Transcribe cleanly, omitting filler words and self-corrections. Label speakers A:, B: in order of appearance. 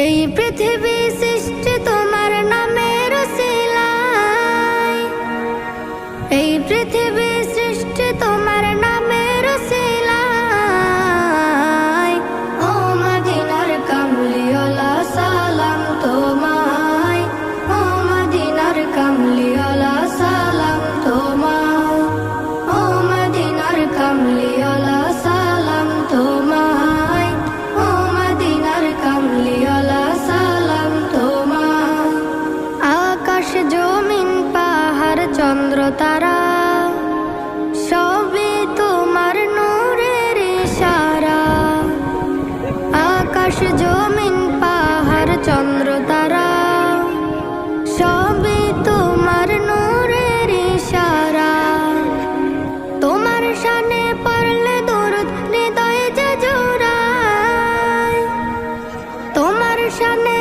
A: এই পৃথিবী সৃষ্টি তোমার নামের উসিলায়, এই পৃথিবী সৃষ্টি তোমার নামের উসিলায়। ও মদিনার কামলিওয়ালা সালাম তোমায়, ও মদিনার কামলিওয়ালা সালাম তোমায়, ও মদিনার কামলিওয়ালা সালাম তোমায়, ও মদিনার কামলিওয়ালা সালাম তোমায়। আকাশ জমিন পাহাড় চন্দ্র তারা সবই তোমার নূরের ইশারা। আকাশ জমিন পাহাড় চন্দ্র তারা সবই তোমার নূরের ইশারা। তোমার শানে পড়লে দরুদ হৃদয়ে যে জোড়ায়, তোমার শানে